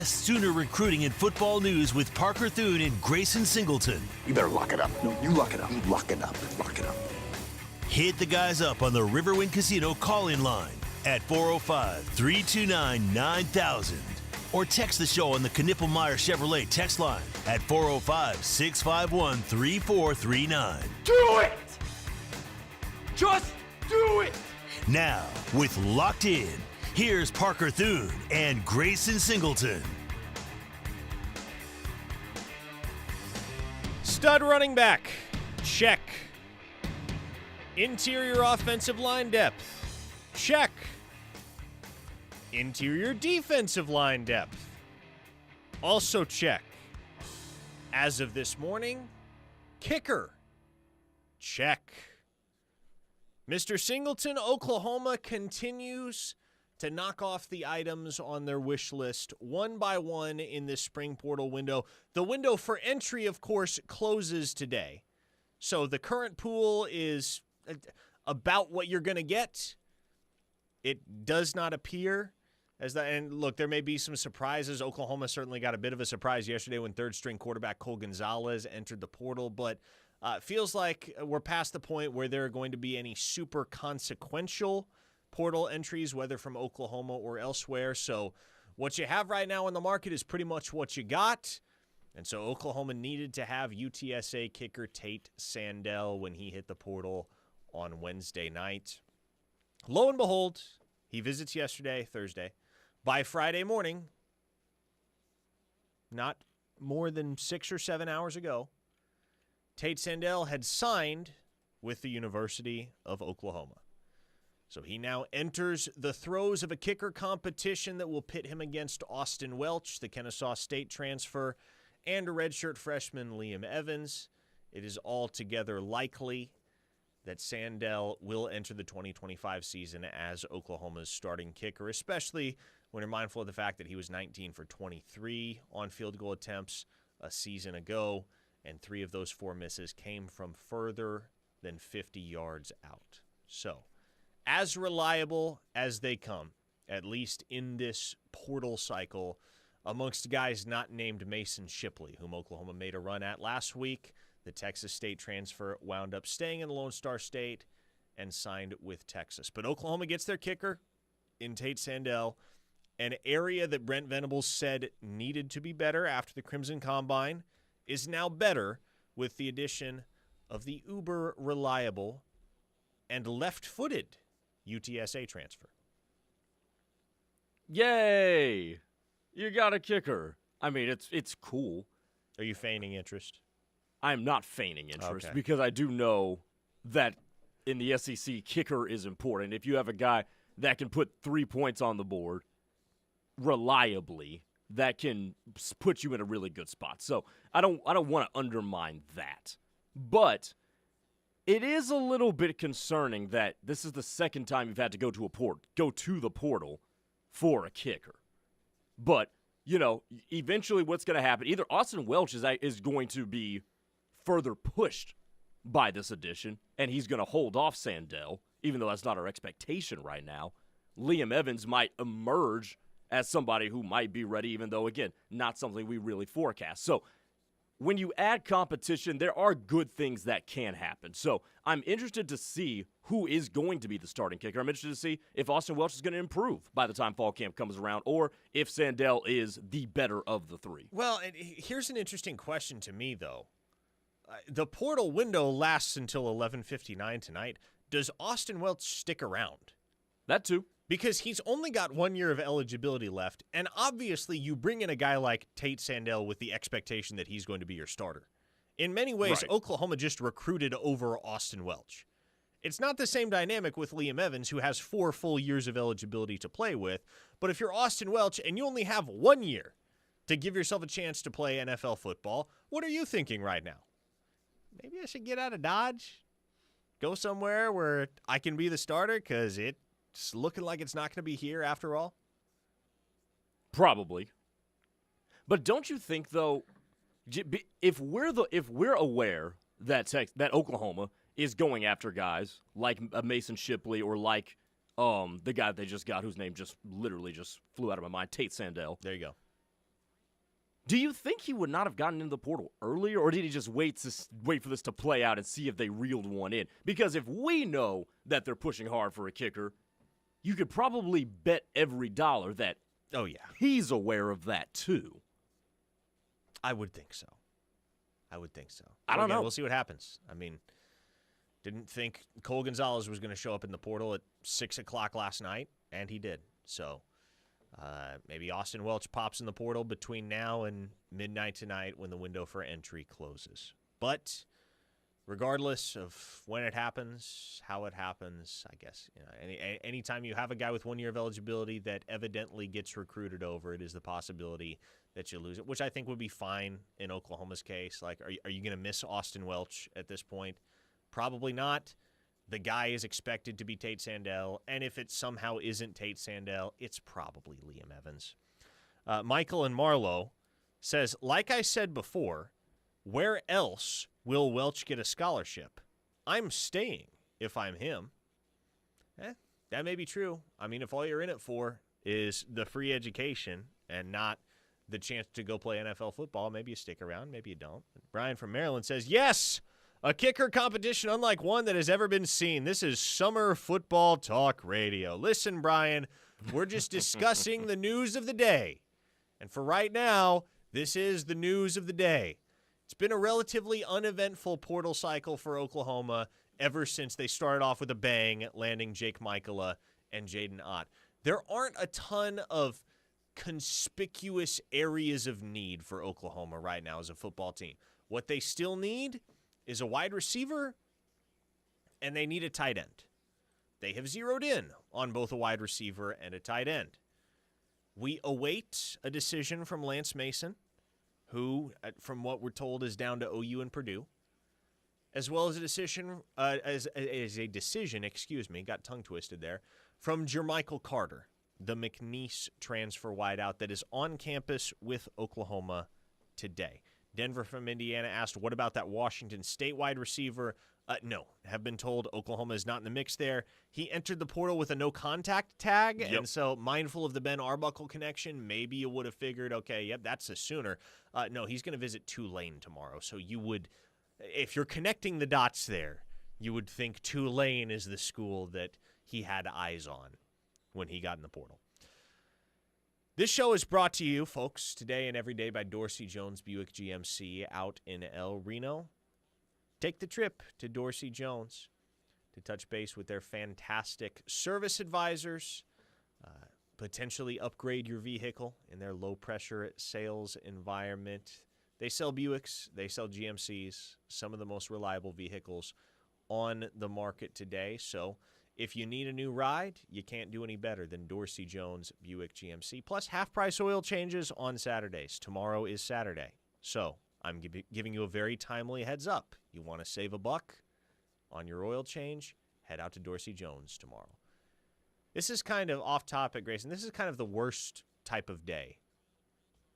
Sooner recruiting and football news with Parker Thune and Grayson Singleton. You better lock it up. No, you lock it up. You lock it up. Lock it up. Hit the guys up on the Riverwind Casino call-in line at 405-329-9000 or text the show on the Knippelmeyer Chevrolet text line at 405-651-3439. Do it! Just do it! Now, with Locked In, here's Parker Thune and Grayson Singleton. Stud running back, check. Interior offensive line depth, check. Interior defensive line depth, also check. As of this morning, kicker, check. Mr. Singleton, Oklahoma continues to knock off the items on their wish list one by one in this spring portal window. The window for entry, of course, closes today. So the current pool is about what you're going to get. It does not appear as that. And look, there may be some surprises. Oklahoma certainly got a bit of a surprise yesterday when third-string quarterback Cole Gonzalez entered the portal, but it feels like we're past the point where there are going to be any super consequential portal entries, whether from Oklahoma or elsewhere. So what you have right now in the market is pretty much what you got. And so Oklahoma needed to have UTSA kicker Tate Sandell when he hit the portal on Wednesday night. Lo and behold, he visits yesterday, Thursday. By Friday morning, not more than 6 or 7 hours ago, Tate Sandell had signed with the University of Oklahoma. So he now enters the throes of a kicker competition that will pit him against Austin Welch, the Kennesaw State transfer, and a redshirt freshman, Liam Evans. It is altogether likely that Sandell will enter the 2025 season as Oklahoma's starting kicker, especially when you're mindful of the fact that he was 19 for 23 on field goal attempts a season ago, and 3 of those 4 misses came from further than 50 yards out. So, as reliable as they come, at least in this portal cycle, amongst guys not named Mason Shipley, whom Oklahoma made a run at last week. The Texas State transfer wound up staying in Lone Star State and signed with Texas. But Oklahoma gets their kicker in Tate Sandell, an area that Brent Venables said needed to be better after the Crimson Combine is now better with the addition of the uber reliable and left-footed UTSA transfer. Yay! You got a kicker. I mean, it's cool. Are you feigning interest? I'm not feigning interest Okay. because I do know that in the SEC, kicker is important. If you have a guy that can put 3 points on the board reliably, that can put you in a really good spot. So I don't want to undermine that. But it is a little bit concerning that this is the second time you've had to go to the portal for a kicker. But, you know, eventually what's going to happen, either Austin Welch is going to be further pushed by this addition, and he's going to hold off Sandell, even though that's not our expectation right now. Liam Evans might emerge as somebody who might be ready, even though, again, not something we really forecast. So when you add competition, there are good things that can happen. So I'm interested to see who is going to be the starting kicker. I'm interested to see if Austin Welch is going to improve by the time fall camp comes around, or if Sandell is the better of the 3. Well, here's an interesting question to me, though. The portal window lasts until 11:59 tonight. Does Austin Welch stick around? That too. Because he's only got 1 year of eligibility left, and obviously you bring in a guy like Tate Sandell with the expectation that he's going to be your starter. In many ways, Right. Oklahoma just recruited over Austin Welch. It's not the same dynamic with Liam Evans, who has 4 full years of eligibility to play with, but if you're Austin Welch and you only have 1 year to give yourself a chance to play NFL football, what are you thinking right now? Maybe I should get out of Dodge, go somewhere where I can be the starter because it's looking like it's not going to be here after all. Probably. But don't you think, though, if we're aware that Oklahoma is going after guys like Mason Shipley or like the guy they just got whose name just literally just flew out of my mind, Tate Sandell. There you go. Do you think he would not have gotten into the portal earlier, or did he just wait for this to play out and see if they reeled one in? Because if we know that they're pushing hard for a kicker, you could probably bet every dollar that he's aware of that too. I would think so. I don't know. We'll see what happens. I mean, didn't think Cole Gonzalez was going to show up in the portal at 6 o'clock last night, and he did. So maybe Austin Welch pops in the portal between now and midnight tonight when the window for entry closes. But regardless of when it happens, how it happens, I guess, anytime you have a guy with 1 year of eligibility that evidently gets recruited over, it is the possibility that you lose it, which I think would be fine in Oklahoma's case. Like, are you going to miss Austin Welch at this point? Probably not. The guy is expected to be Tate Sandell, and if it somehow isn't Tate Sandell, it's probably Liam Evans. Michael in Marlow says, like I said before, where else will Welch get a scholarship? I'm staying if I'm him. That may be true. I mean, if all you're in it for is the free education and not the chance to go play NFL football, maybe you stick around, maybe you don't. Brian from Maryland says, yes, a kicker competition unlike one that has ever been seen. This is summer football talk radio. Listen, Brian, we're just discussing the news of the day. And for right now, this is the news of the day. It's been a relatively uneventful portal cycle for Oklahoma ever since they started off with a bang, landing Jake Michaela and Jaden Ott. There aren't a ton of conspicuous areas of need for Oklahoma right now as a football team. What they still need is a wide receiver, and they need a tight end. They have zeroed in on both a wide receiver and a tight end. We await a decision from Lance Mason, who, from what we're told, is down to OU and Purdue, as well as a decision, got tongue twisted there, from Jermichael Carter, the McNeese transfer wideout that is on campus with Oklahoma today. Denver from Indiana asked, what about that Washington State wide receiver? No, have been told Oklahoma is not in the mix there. He entered the portal with a no-contact tag, and so mindful of the Ben Arbuckle connection, maybe you would have figured, okay, yep, that's a Sooner. No, he's going to visit Tulane tomorrow, so you would, if you're connecting the dots there, you would think Tulane is the school that he had eyes on when he got in the portal. This show is brought to you, folks, today and every day by Dorsey Jones Buick GMC out in El Reno. Take the trip to Dorsey Jones to touch base with their fantastic service advisors, potentially upgrade your vehicle in their low-pressure sales environment. They sell Buicks, they sell GMCs, some of the most reliable vehicles on the market today. So if you need a new ride, you can't do any better than Dorsey Jones Buick GMC. Plus, half-price oil changes on Saturdays. Tomorrow is Saturday. So I'm giving you a very timely heads up. You want to save $1 on your oil change? Head out to Dorsey Jones tomorrow. This is kind of off topic, Grayson. This is kind of the worst type of day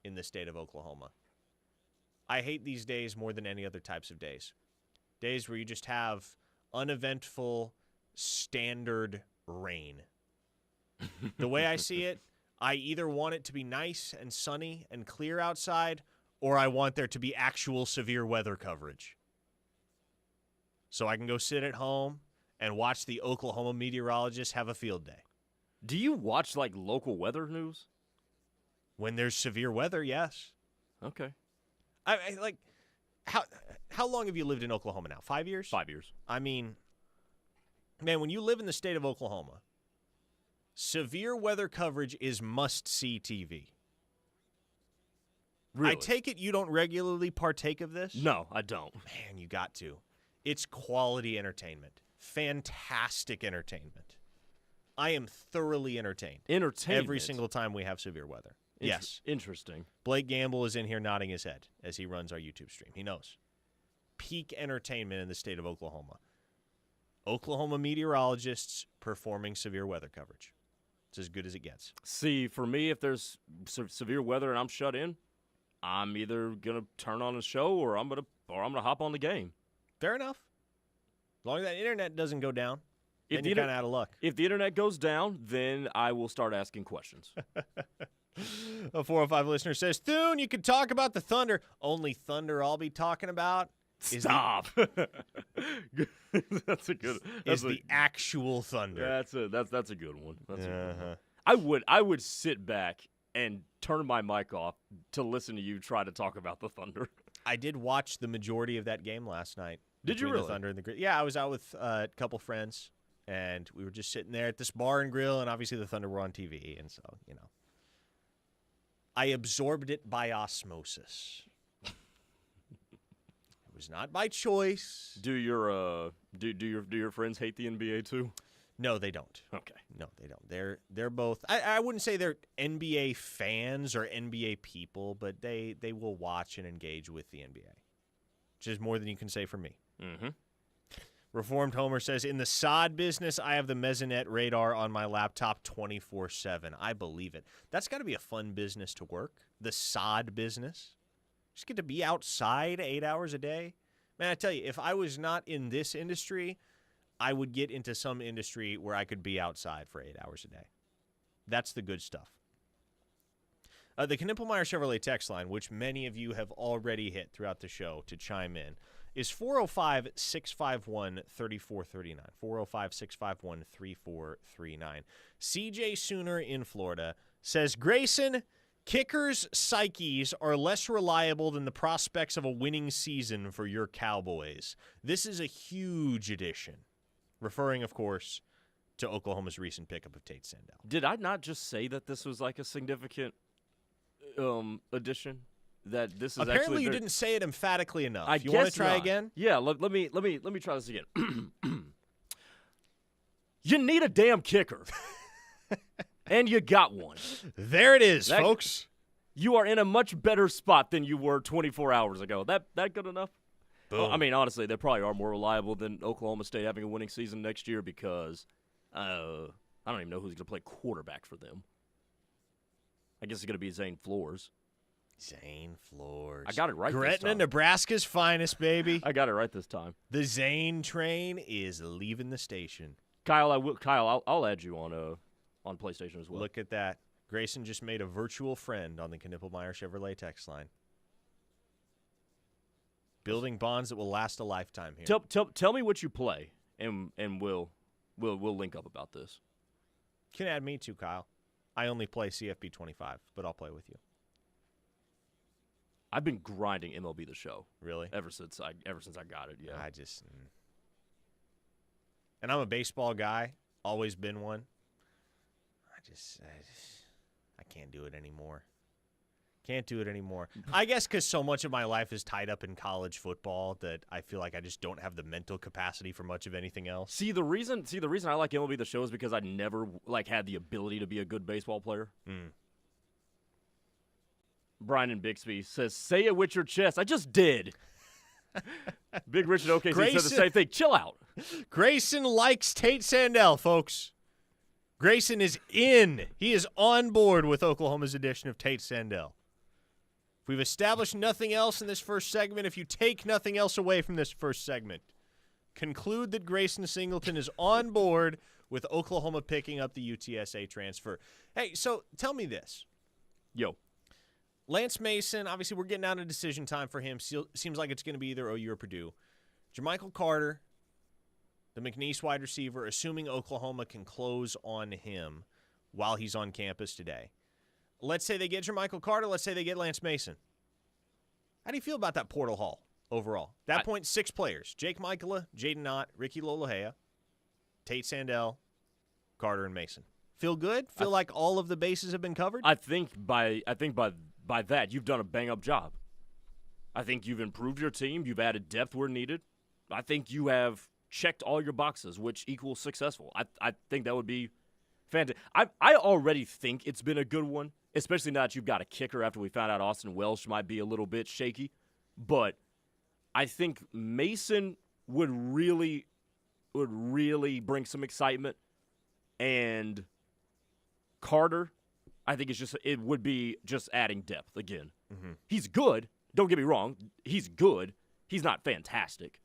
in the state of Oklahoma. I hate these days more than any other types of days. Days where you just have uneventful, standard rain. The way I see it, I either want it to be nice and sunny and clear outside, or I want there to be actual severe weather coverage. So I can go sit at home and watch the Oklahoma meteorologists have a field day. Do you watch, like, local weather news? When there's severe weather, yes. Okay. I like, how long have you lived in Oklahoma now? 5 years? 5 years. I mean, man, when you live in the state of Oklahoma, severe weather coverage is must-see TV. Really? I take it you don't regularly partake of this? No, I don't. Man, you got to. It's quality entertainment. Fantastic entertainment. I am thoroughly entertained. Entertainment? Every single time we have severe weather. Yes. Interesting. Blake Gamble is in here nodding his head as he runs our YouTube stream. He knows. Peak entertainment in the state of Oklahoma. Oklahoma meteorologists performing severe weather coverage. It's as good as it gets. See, for me, if there's severe weather and I'm shut in, I'm either gonna turn on a show or I'm gonna hop on the game. Fair enough. As long as that internet doesn't go down, then you're kind of out of luck. If the internet goes down, then I will start asking questions. A 405 listener says, Thune, you can talk about the Thunder. Only Thunder I'll be talking about Stop. That's a good. Is the actual Thunder. That's a good one. That's a good Uh-huh. one. I would sit back and turn my mic off to listen to you try to talk about the Thunder. I did watch the majority of that game last night. Did you between really? The Thunder and the Grizzlies. Yeah, I was out with a couple friends, and we were just sitting there at this bar and grill, and obviously the Thunder were on TV, and so, I absorbed it by osmosis. It was not by choice. Do your friends hate the NBA too? No, they don't. Okay. No, they don't. They're both. I wouldn't say they're NBA fans or NBA people, but they will watch and engage with the NBA, which is more than you can say for me. Mm-hmm. Reformed Homer says, in the sod business, I have the Mesonet radar on my laptop 24/7. I believe it. That's got to be a fun business to work. The sod business. Just get to be outside 8 hours a day. Man, I tell you, if I was not in this industry, I would get into some industry where I could be outside for 8 hours a day. That's the good stuff. The Knippelmeyer Chevrolet text line, which many of you have already hit throughout the show to chime in, is 405-651-3439. 405-651-3439. CJ Sooner in Florida says, Grayson, kickers' psyches are less reliable than the prospects of a winning season for your Cowboys. This is a huge addition. Referring, of course, to Oklahoma's recent pickup of Tate Sandell. Did I not just say that this was like a significant addition? That this is apparently actually you didn't say it emphatically enough. I you guess want to try not. again? Yeah, let me try this again. You need a damn kicker, and you got one. There it is, folks. You are in a much better spot than you were 24 hours ago. That good enough? Well, I mean, honestly, they probably are more reliable than Oklahoma State having a winning season next year because I don't even know who's going to play quarterback for them. I guess it's going to be Zane Flores. Zane Flores. I got it right this Gretna, time. Nebraska's finest, baby. I got it right this time. The Zane train is leaving the station. Kyle, I'll add you on PlayStation as well. Look at that. Grayson just made a virtual friend on the Knippelmeyer Chevrolet text line. Building bonds that will last a lifetime here. Tell me what you play, and we'll link up about this. You can add me too, Kyle. I only play CFB 25, but I'll play with you. I've been grinding MLB The Show. Really? Ever since I got it, yeah. And I'm a baseball guy, always been one. I can't do it anymore. Can't do it anymore. I guess because so much of my life is tied up in college football that I feel like I just don't have the mental capacity for much of anything else. See the reason I like MLB The Show is because I never had the ability to be a good baseball player. Brian in Bixby says, "Say it with your chest." I just did. Big Richard OKC said the same thing. Chill out. Grayson likes Tate Sandell, folks. Grayson is in. He is on board with Oklahoma's edition of Tate Sandell. If we've established nothing else in this first segment, if you take nothing else away from this first segment, conclude that Grayson Singleton is on board with Oklahoma picking up the UTSA transfer. Hey, so tell me this. Yo. Lance Mason, obviously we're getting down to decision time for him. Seems like it's going to be either OU or Purdue. Jermichael Carter, the McNeese wide receiver, assuming Oklahoma can close on him while he's on campus today. Let's say they get Jermichael Carter. Let's say they get Lance Mason. How do you feel about that portal haul overall? At that point, 6 players. Jake Michaela, Jaden Knott, Ricky Lolohea, Tate Sandell, Carter, and Mason. Feel good? Feel like all of the bases have been covered? I think by that, you've done a bang-up job. I think you've improved your team. You've added depth where needed. I think you have checked all your boxes, which equals successful. I think that would be fantastic. I already think it's been a good one, especially now that you've got a kicker after we found out Austin Welsh might be a little bit shaky. But I think Mason would really bring some excitement. And Carter, I think it would be just adding depth again. Mm-hmm. He's good. Don't get me wrong. He's good. He's not fantastic.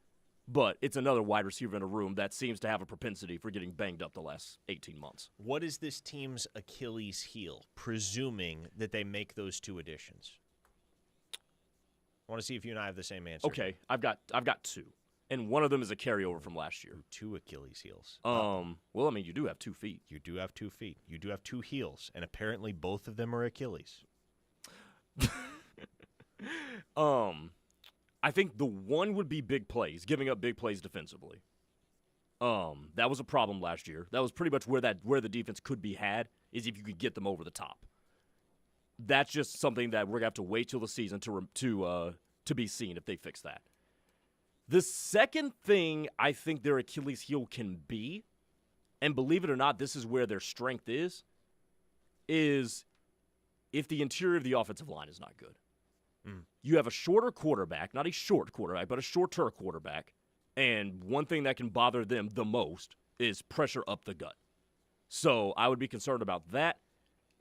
but it's another wide receiver in a room that seems to have a propensity for getting banged up the last 18 months. What is this team's Achilles heel, presuming that they make those two additions? I want to see if you and I have the same answer. Okay, I've got two, and one of them is a carryover from last year. Two Achilles heels. Well, I mean, you do have 2 feet. You do have 2 feet. You do have 2 heels, and apparently both of them are Achilles. I think the one would be big plays, giving up big plays defensively. That was a problem last year. That was pretty much where the defense could be had, is if you could get them over the top. That's just something that we're gonna have to wait till the season to be seen if they fix that. The second thing I think their Achilles heel can be, and believe it or not, this is where their strength is if the interior of the offensive line is not good. You have a shorter quarterback, not a short quarterback, but a shorter quarterback, and one thing that can bother them the most is pressure up the gut. So I would be concerned about that,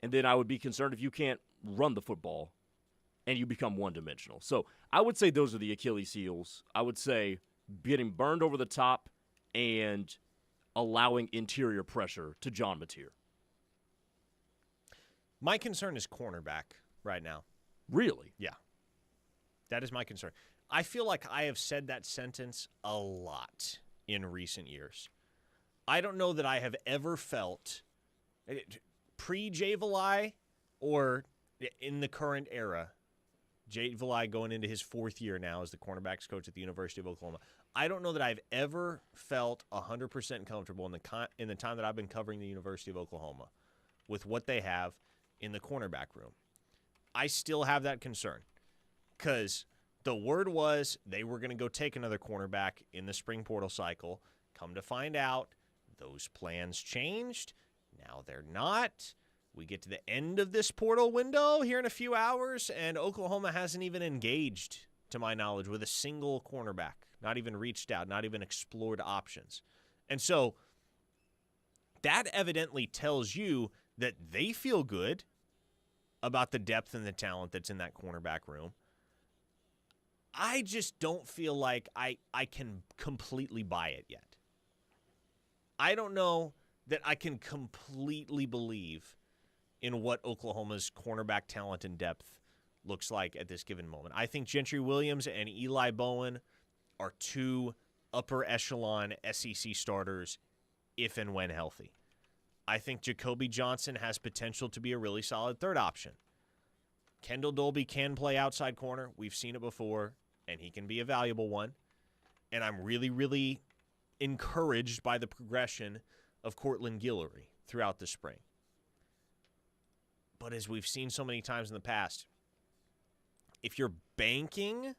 and then I would be concerned if you can't run the football and you become one-dimensional. So I would say those are the Achilles heels. I would say getting burned over the top and allowing interior pressure to John Mateer. My concern is cornerback right now. Really? Yeah. That is my concern. I feel like I have said that sentence a lot in recent years. I don't know that I have ever felt, pre-Jay Valai or in the current era, Jay Valai going into his 4th year now as the cornerbacks coach at the University of Oklahoma, I don't know that I've ever felt 100% comfortable in the time that I've been covering the University of Oklahoma with what they have in the cornerback room. I still have that concern because the word was they were going to go take another cornerback in the spring portal cycle. Come to find out, those plans changed. Now they're not. We get to the end of this portal window here in a few hours, and Oklahoma hasn't even engaged, to my knowledge, with a single cornerback. Not even reached out, not even explored options. And so that evidently tells you that they feel good about the depth and the talent that's in that cornerback room. I just don't feel like I can completely buy it yet. I don't know that I can completely believe in what Oklahoma's cornerback talent and depth looks like at this given moment. I think Gentry Williams and Eli Bowen are 2 upper echelon SEC starters if and when healthy. I think Jacoby Johnson has potential to be a really solid 3rd option. Kendall Dolby can play outside corner. We've seen it before, and he can be a valuable one. And I'm really, really encouraged by the progression of Cortland Guillory throughout the spring. But as we've seen so many times in the past, if you're banking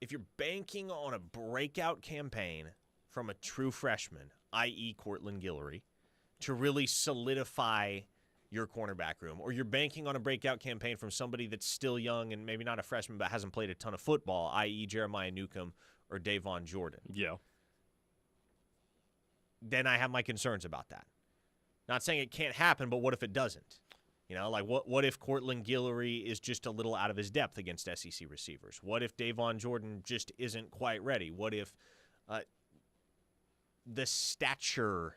on a breakout campaign from a true freshman, i.e. Cortland Guillory, to really solidify your cornerback room, or you're banking on a breakout campaign from somebody that's still young and maybe not a freshman but hasn't played a ton of football, i.e. Jeremiah Newcomb or Davon Jordan. Yeah. Then I have my concerns about that. Not saying it can't happen, but what if it doesn't? You know, like what if Cortland Guillory is just a little out of his depth against SEC receivers? What if Davon Jordan just isn't quite ready? What if the stature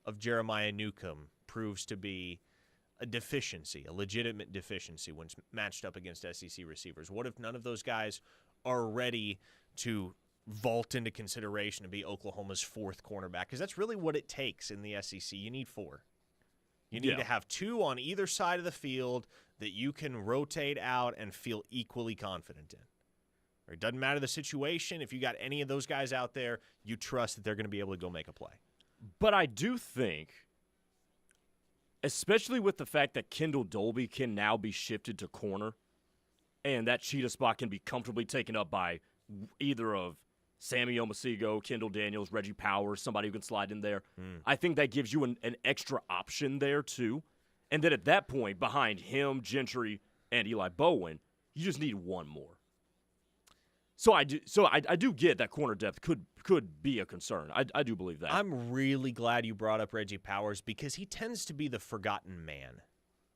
of Jeremiah Newcomb proves to be a deficiency, a legitimate deficiency when matched up against SEC receivers? What if none of those guys are ready to vault into consideration to be Oklahoma's 4th cornerback? Because that's really what it takes in the SEC. You need 4. You need to have 2 on either side of the field that you can rotate out and feel equally confident in. Or it doesn't matter the situation. If you got any of those guys out there, you trust that they're going to be able to go make a play. But I do think, especially with the fact that Kendall Dolby can now be shifted to corner, and that cheetah spot can be comfortably taken up by either of Sammy Omasigo, Kendall Daniels, Reggie Powers, somebody who can slide in there. I think that gives you an extra option there, too. And then at that point, behind him, Gentry, and Eli Bowen, you just need one more. So I do get that corner depth could be a concern. I do believe that. I'm really glad you brought up Reggie Powers because he tends to be the forgotten man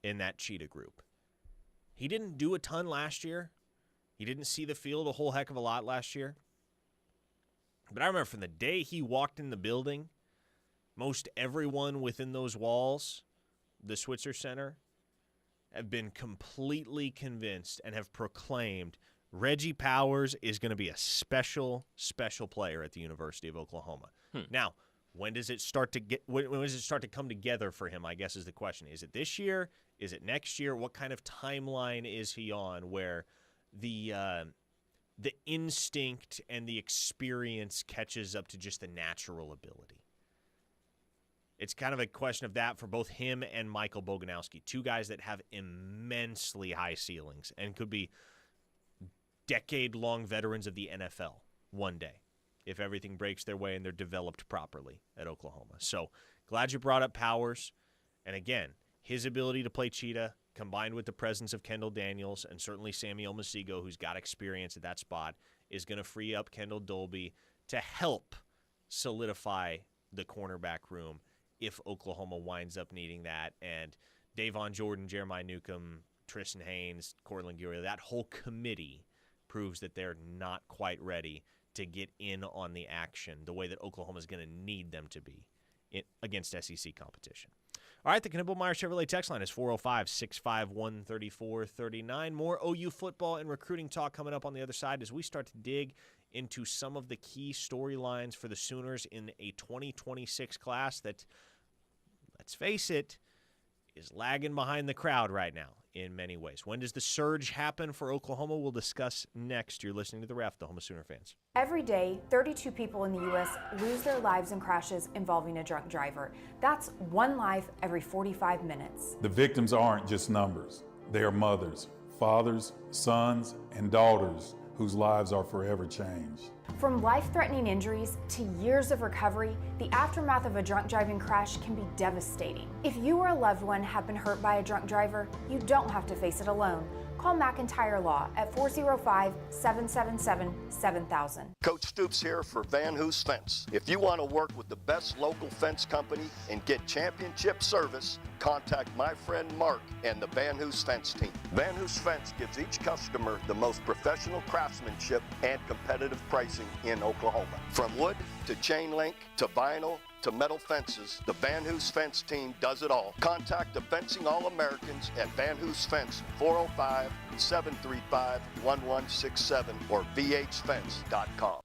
in that cheetah group. He didn't do a ton last year. He didn't see the field a whole heck of a lot last year. But I remember from the day he walked in the building, most everyone within those walls, the Switzer Center, have been completely convinced and have proclaimed Reggie Powers is going to be a special, special player at the University of Oklahoma. Now, when does it start to when does it start to come together for him, I guess is the question. Is it this year? Is it next year? What kind of timeline is he on where the instinct and the experience catches up to just the natural ability? It's kind of a question of that for both him and Michael Boganowski, two guys that have immensely high ceilings and could be decade-long veterans of the NFL one day if everything breaks their way and they're developed properly at Oklahoma. So glad you brought up Powers. And again, his ability to play cheetah combined with the presence of Kendall Daniels and certainly Sammy Omasigo, who's got experience at that spot, is going to free up Kendall Dolby to help solidify the cornerback room if Oklahoma winds up needing that. And Davon Jordan, Jeremiah Newcomb, Tristan Haynes, Cortland Guerrero, that whole committee proves that they're not quite ready to get in on the action the way that Oklahoma is going to need them to be against SEC competition. All right, the Knibbelmeyer Chevrolet text line is 405-651-3439. More OU football and recruiting talk coming up on the other side as we start to dig into some of the key storylines for the Sooners in a 2026 class that, let's face it, is lagging behind the crowd right now in many ways. When does the surge happen for Oklahoma? We'll discuss next. You're listening to The Ref, the home of Sooner fans. Every day, 32 people in the U.S. lose their lives in crashes involving a drunk driver. That's one life every 45 minutes. The victims aren't just numbers. They are mothers, fathers, sons, and daughters whose lives are forever changed. From life-threatening injuries to years of recovery, the aftermath of a drunk driving crash can be devastating. If you or a loved one have been hurt by a drunk driver, you don't have to face it alone. Call McIntyre Law at 405-777-7000. Coach Stoops here for Van Hoos Fence. If you want to work with the best local fence company and get championship service, contact my friend Mark and the Van Hoos Fence team. Van Hoos Fence gives each customer the most professional craftsmanship and competitive pricing in Oklahoma. From wood to chain link to vinyl to metal fences, the Van Hoos Fence team does it all. Contact the Fencing All-Americans at Van Hoos Fence, 405-735-1167 or vhfence.com.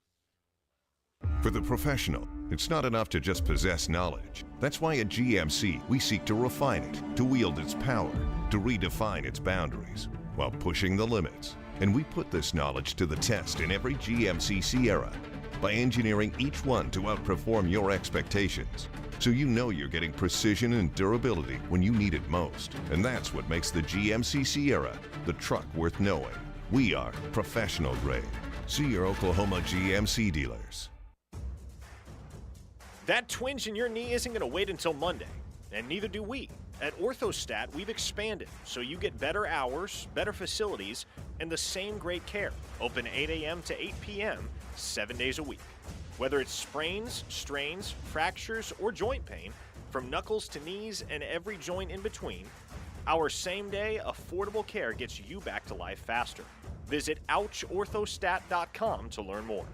For the professional, it's not enough to just possess knowledge. That's why at GMC, we seek to refine it, to wield its power, to redefine its boundaries, while pushing the limits. And we put this knowledge to the test in every GMC Sierra by engineering each one to outperform your expectations, so you know you're getting precision and durability when you need it most. And that's what makes the GMC Sierra the truck worth knowing. We are professional grade. See your Oklahoma GMC dealers. That twinge in your knee isn't going to wait until Monday, and neither do we. At Orthostat, we've expanded, so you get better hours, better facilities, and the same great care. Open 8 a.m. to 8 p.m., 7 days a week. Whether it's sprains, strains, fractures, or joint pain, from knuckles to knees and every joint in between, our same-day, affordable care gets you back to life faster. Visit OuchOrthostat.com to learn more.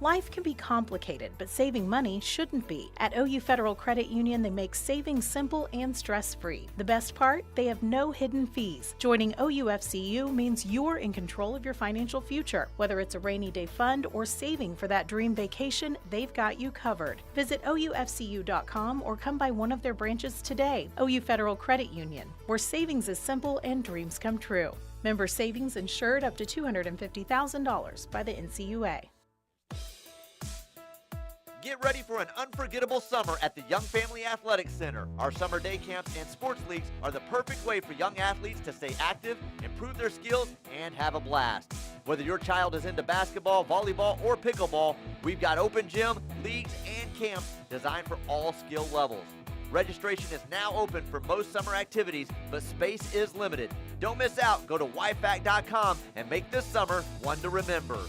Life can be complicated, but saving money shouldn't be. At OU Federal Credit Union, they make saving simple and stress-free. The best part? They have no hidden fees. Joining OUFCU means you're in control of your financial future. Whether it's a rainy day fund or saving for that dream vacation, they've got you covered. Visit OUFCU.com or come by one of their branches today. OU Federal Credit Union, where savings is simple and dreams come true. Member savings insured up to $250,000 by the NCUA. Get ready for an unforgettable summer at the Young Family Athletic Center. Our summer day camps and sports leagues are the perfect way for young athletes to stay active, improve their skills, and have a blast. Whether your child is into basketball, volleyball, or pickleball, we've got open gym, leagues, and camps designed for all skill levels. Registration is now open for most summer activities, but space is limited. Don't miss out. Go to YFAC.com and make this summer one to remember.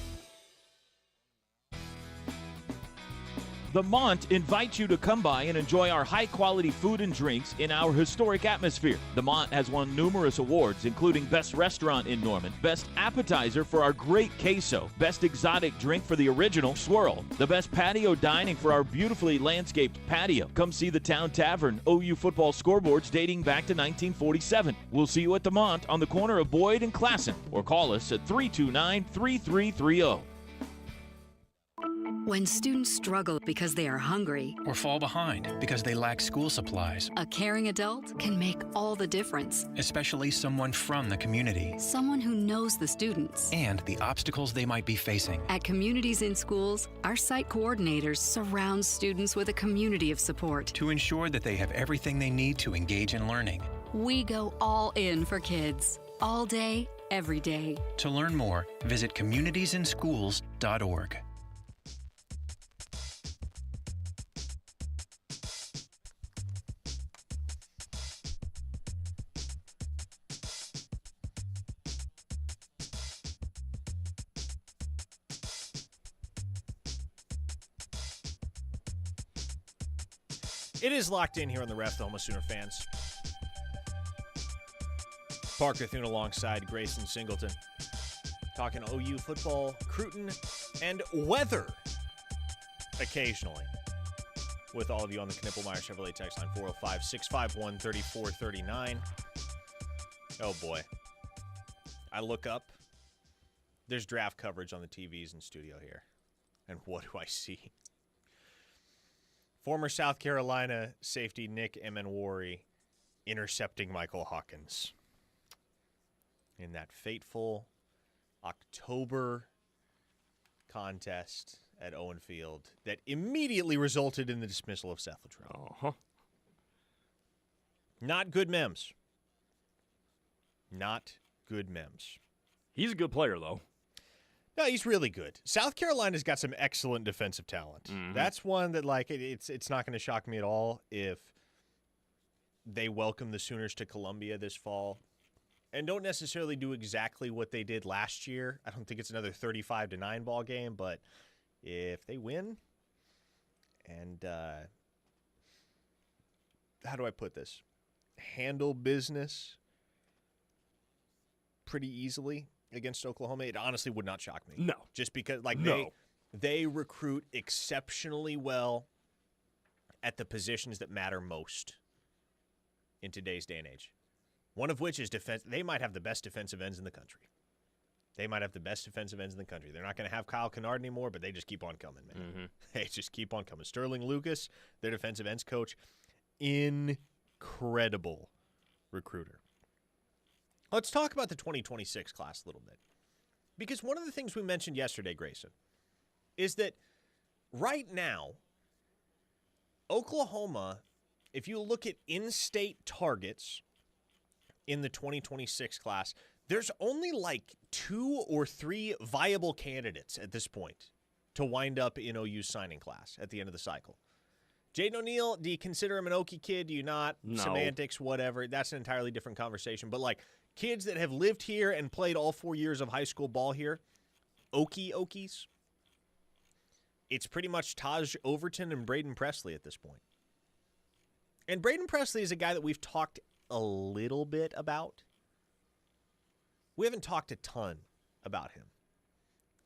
The Mont invites you to come by and enjoy our high-quality food and drinks in our historic atmosphere. The Mont has won numerous awards, including Best Restaurant in Norman, Best Appetizer for our great queso, Best Exotic Drink for the original swirl, the Best Patio Dining for our beautifully landscaped patio. Come see the Town Tavern OU football scoreboards dating back to 1947. We'll see you at the Mont on the corner of Boyd and Classen, or call us at 329-3330. When students struggle because they are hungry or fall behind because they lack school supplies, a caring adult can make all the difference. Especially someone from the community. Someone who knows the students and the obstacles they might be facing. At Communities in Schools, our site coordinators surround students with a community of support to ensure that they have everything they need to engage in learning. We go all in for kids, all day, every day. To learn more, visit communitiesinschools.org. It is locked in here on the Ref, the Home of Sooner fans. Parker Thune alongside Grayson Singleton. Talking OU football, crootin, and weather occasionally. With all of you on the Knippelmeyer Chevrolet text line 405-651-3439. Oh boy. I look up. There's draft coverage on the TVs in studio here. And what do I see? Former South Carolina safety Nick Emenwari intercepting Michael Hawkins in that fateful October contest at Owen Field that immediately resulted in the dismissal of Seth Luttrell. Uh-huh. Not good memes. Not good memes. He's a good player, though. No, he's really good. South Carolina's got some excellent defensive talent. Mm-hmm. That's one that, like, it's not going to shock me at all if they welcome the Sooners to Columbia this fall and don't necessarily do exactly what they did last year. I don't think it's another 35-9 ball game, but if they win and, how do I put this? Handle business pretty easily against Oklahoma, it honestly would not shock me. No. Just because, like, No. they recruit exceptionally well at the positions that matter most in today's day and age. One of which is defense. They might have the best defensive ends in the country. They're not going to have Kyle Kennard anymore, but they just keep on coming, man. Mm-hmm. They just keep on coming. Sterling Lucas, their defensive ends coach, incredible recruiter. Let's talk about the 2026 class a little bit. Because one of the things we mentioned yesterday, Grayson, is that right now, Oklahoma, if you look at in-state targets in the 2026 class, there's only like 2 or 3 viable candidates at this point to wind up in OU's signing class at the end of the cycle. Jaden O'Neal, do you consider him an Okie kid? Do you not? No. Semantics, whatever. That's an entirely different conversation. But, like, kids that have lived here and played all 4 years of high school ball here, Okies, it's pretty much Taj Overton and Braden Presley at this point. And Braden Presley is a guy that we've talked a little bit about. We haven't talked a ton about him.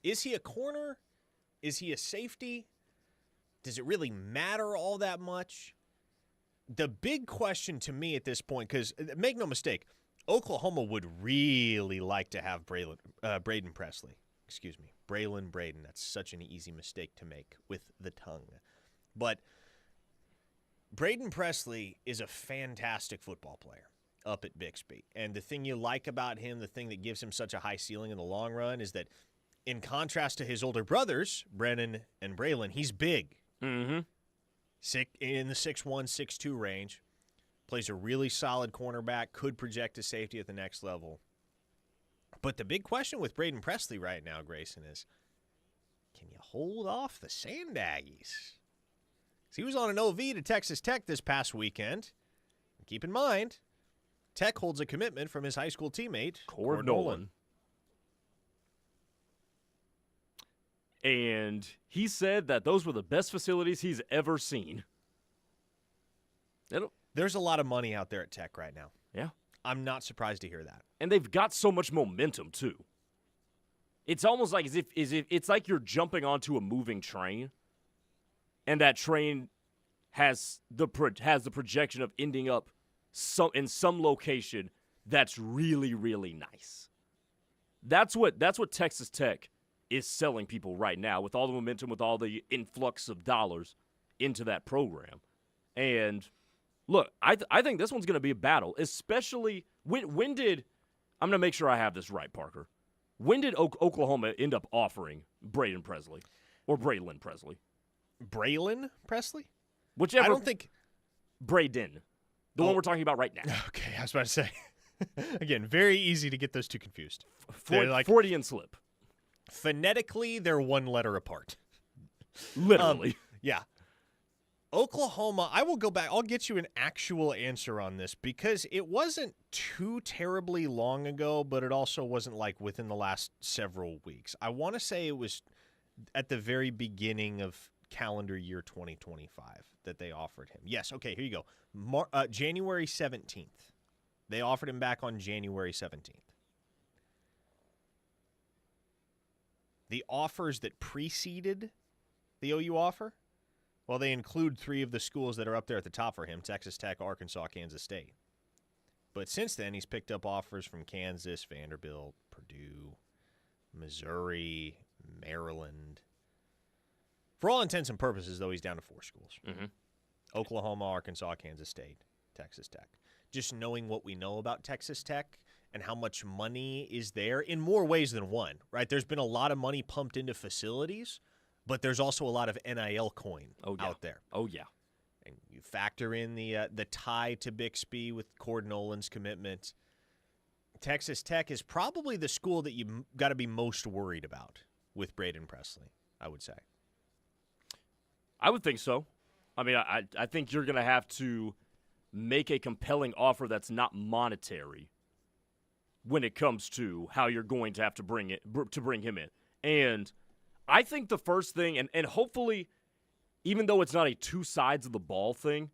Is he a corner? Is he a safety? Does it really matter all that much? The big question to me at this point, because make no mistake, Oklahoma would really like to have Braden Presley. Excuse me, Braden. That's such an easy mistake to make with the tongue. But Braden Presley is a fantastic football player up at Bixby. And the thing you like about him, the thing that gives him such a high ceiling in the long run is that in contrast to his older brothers, Brennan and Braylon, he's big. Mm-hmm. In the 6'1", 6'2" range. Plays a really solid cornerback, could project to safety at the next level. But the big question with Braden Presley right now, Grayson, is can you hold off the Sandaggies? He was on an OV to Texas Tech this past weekend. Keep in mind, Tech holds a commitment from his high school teammate, Cord Nolan. And he said that those were the best facilities he's ever seen. There's a lot of money out there at Tech right now. Yeah. I'm not surprised to hear that. And they've got so much momentum, too. It's almost like as if it's like you're jumping onto a moving train, and that train has the projection of ending up in some location that's really, really nice. That's what Texas Tech is selling people right now, with all the momentum, with all the influx of dollars into that program. And look, I think this one's going to be a battle, especially when did – I'm going to make sure I have this right, Parker. When did Oklahoma end up offering Braden Presley or Braylon Presley? Braylon Presley? Whichever. I don't think – Braden. The one we're talking about right now. Okay, I was about to say. Again, very easy to get those two confused. Freudian slip. Phonetically, they're one letter apart. Literally. Yeah. Oklahoma, I will go back. I'll get you an actual answer on this because it wasn't too terribly long ago, but it also wasn't like within the last several weeks. I want to say it was at the very beginning of calendar year 2025 that they offered him. Yes, okay, here you go. January 17th. They offered him back on January 17th. The offers that preceded the OU offer, well, they include 3 of the schools that are up there at the top for him, Texas Tech, Arkansas, Kansas State. But since then, he's picked up offers from Kansas, Vanderbilt, Purdue, Missouri, Maryland. For all intents and purposes, though, he's down to 4 schools. Mm-hmm. Oklahoma, Arkansas, Kansas State, Texas Tech. Just knowing what we know about Texas Tech and how much money is there in more ways than one, right? There's been a lot of money pumped into facilities, but there's also a lot of NIL coin out there. Oh, yeah. And you factor in the tie to Bixby with Cord Nolan's commitment. Texas Tech is probably the school that you got to be most worried about with Braden Presley, I would say. I would think so. I mean, I think you're going to have to make a compelling offer that's not monetary when it comes to how you're going to have to bring him in. And I think the first thing, and hopefully, even though it's not a two sides of the ball thing,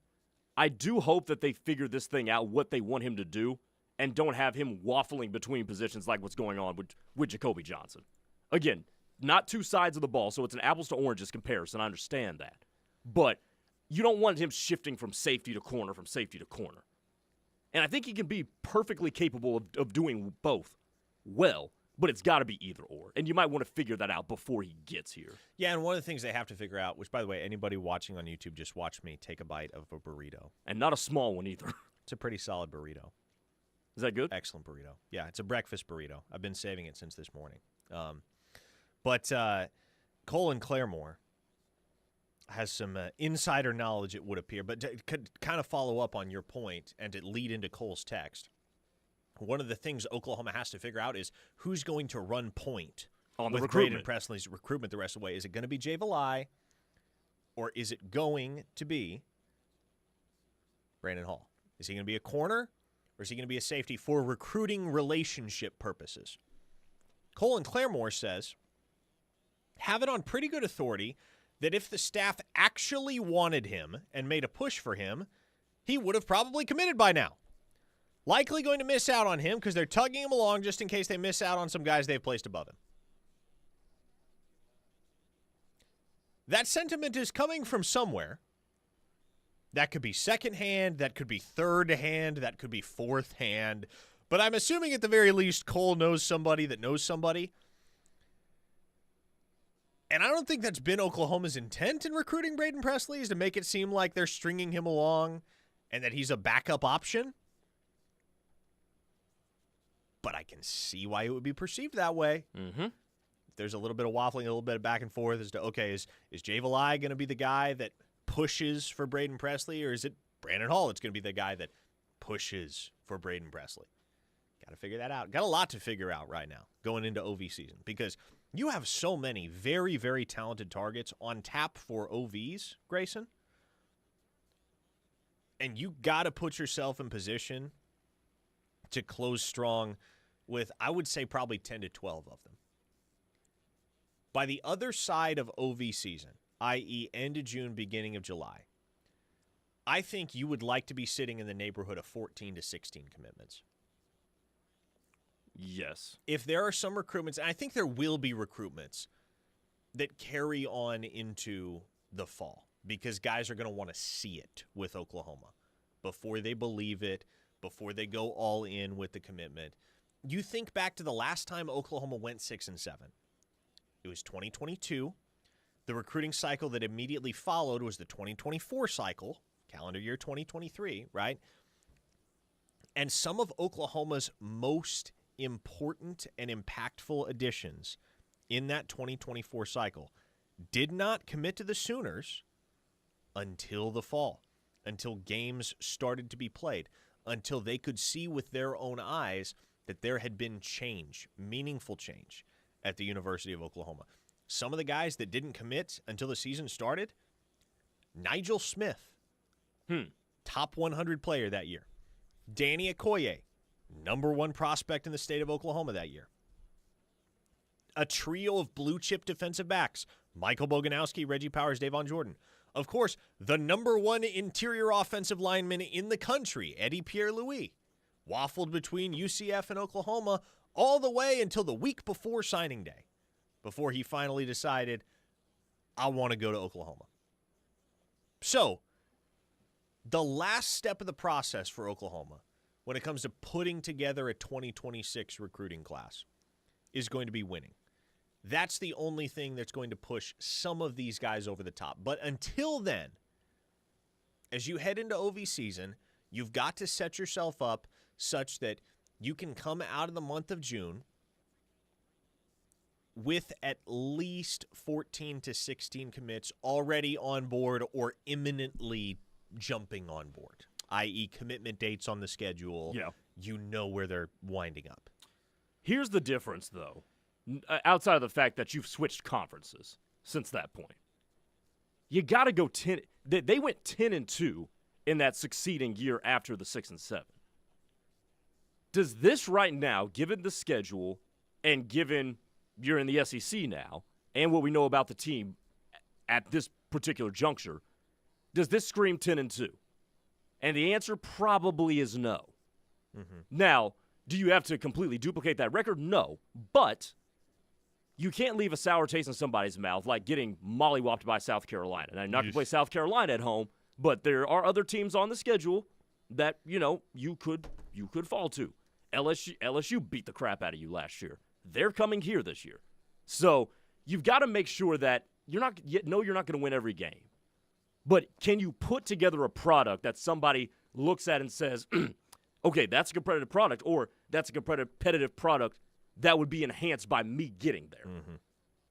I do hope that they figure this thing out, what they want him to do, and don't have him waffling between positions like what's going on with Jacoby Johnson. Again, not two sides of the ball, so it's an apples to oranges comparison. I understand that. But you don't want him shifting from safety to corner, from safety to corner. And I think he can be perfectly capable of doing both well, but it's got to be either or. And you might want to figure that out before he gets here. Yeah, and one of the things they have to figure out, which, by the way, anybody watching on YouTube, just watch me take a bite of a burrito. And not a small one either. It's a pretty solid burrito. Is that good? Excellent burrito. Yeah, it's a breakfast burrito. I've been saving it since this morning. But Colin Claremore has some insider knowledge, it would appear. But to kind of follow up on your point and to lead into Cole's text, one of the things Oklahoma has to figure out is who's going to run point on the with Braden Presley's recruitment the rest of the way. Is it going to be Jay Valai, or is it going to be Brandon Hall? Is he going to be a corner, or is he going to be a safety for recruiting relationship purposes? Colin Claremore says, have it on pretty good authority that if the staff actually wanted him and made a push for him, he would have probably committed by now. Likely going to miss out on him because they're tugging him along just in case they miss out on some guys they've placed above him. That sentiment is coming from somewhere. That could be second hand, that could be third hand, that could be fourth hand. But I'm assuming at the very least Cole knows somebody that knows somebody. And I don't think that's been Oklahoma's intent in recruiting Braden Presley, is to make it seem like they're stringing him along and that he's a backup option. But I can see why it would be perceived that way. Mm-hmm. There's a little bit of waffling, a little bit of back and forth as to, okay, is Jay Valai going to be the guy that pushes for Braden Presley, or is it Brandon Hall that's going to be the guy that pushes for Braden Presley? Got to figure that out. Got a lot to figure out right now going into OV season because you have so many very, very talented targets on tap for OVs, Grayson. And you got to put yourself in position to close strong with, I would say, probably 10 to 12 of them. By the other side of OV season, i.e. end of June, beginning of July, I think you would like to be sitting in the neighborhood of 14 to 16 commitments. Yes. If there are some recruitments, and I think there will be recruitments that carry on into the fall because guys are going to want to see it with Oklahoma before they believe it, before they go all in with the commitment. You think back to the last time Oklahoma went 6-7. It was 2022. The recruiting cycle that immediately followed was the 2024 cycle, calendar year 2023, right? And some of Oklahoma's most important and impactful additions in that 2024 cycle did not commit to the Sooners until the fall, until games started to be played, until they could see with their own eyes that there had been change, meaningful change at the University of Oklahoma. Some of the guys that didn't commit until the season started, Nigel Smith, top 100 player that year. Danny Okoye, number 1 prospect in the state of Oklahoma that year. A trio of blue-chip defensive backs, Michael Boganowski, Reggie Powers, Davon Jordan. Of course, the number 1 interior offensive lineman in the country, Eddie Pierre-Louis, waffled between UCF and Oklahoma all the way until the week before signing day, before he finally decided, I want to go to Oklahoma. So, the last step of the process for Oklahoma when it comes to putting together a 2026 recruiting class is going to be winning. That's the only thing that's going to push some of these guys over the top. But until then, as you head into OV season, you've got to set yourself up such that you can come out of the month of June with at least 14 to 16 commits already on board or imminently jumping on board, i.e. commitment dates on the schedule. Yeah. You know where they're winding up. Here's the difference, though, outside of the fact that you've switched conferences since that point. You got to go 10. They went 10-2 in that succeeding year after the 6-7. Does this right now, given the schedule and given you're in the SEC now and what we know about the team at this particular juncture, does this scream 10-2? And the answer probably is no. Now, do you have to completely duplicate that record? No. But you can't leave a sour taste in somebody's mouth like getting mollywopped by South Carolina. Now, you're not going to play South Carolina at home, but there are other teams on the schedule that, you could fall to. LSU beat the crap out of you last year. They're coming here this year. So you've got to make sure that you're not going to win every game. But can you put together a product that somebody looks at and says, okay, that's a competitive product, or that's a competitive product that would be enhanced by me getting there.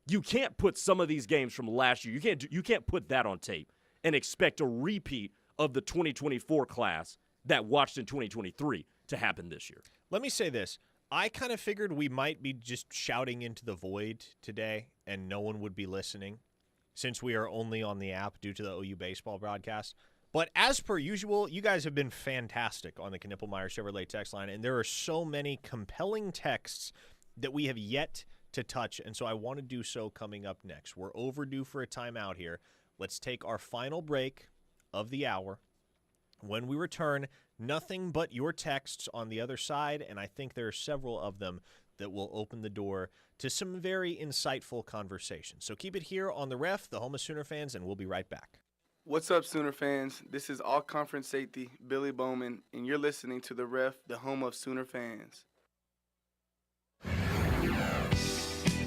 You can't put some of these games from last year. You can't put that on tape and expect a repeat of the 2024 class that watched in 2023 to happen this year. Let me say this. I kind of figured we might be just shouting into the void today and no one would be listening since we are only on the app due to the OU baseball broadcast. But as per usual, you guys have been fantastic on the Knippelmeyer Chevrolet text line, and there are so many compelling texts that we have yet to touch, and so I want to do so coming up next. We're overdue for a timeout here. Let's take our final break of the hour. When we return, nothing but your texts on the other side, and I think there are several of them that will open the door to some very insightful conversations. So keep it here on The Ref, the home of Sooner fans, and we'll be right back. What's up, Sooner fans? This is all-conference safety Billy Bowman, and you're listening to The Ref, the home of Sooner fans.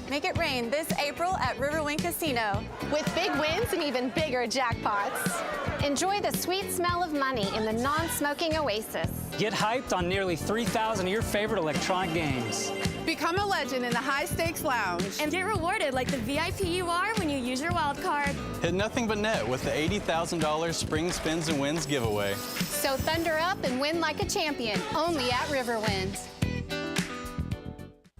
Make it rain this April at Riverwind Casino. With big wins and even bigger jackpots. Enjoy the sweet smell of money in the non-smoking oasis. Get hyped on nearly 3,000 of your favorite electronic games. Become a legend in the high-stakes lounge. And get rewarded like the VIP you are when you use your wild card. Hit nothing but net with the $80,000 Spring Spins and Wins giveaway. So thunder up and win like a champion, only at Riverwind.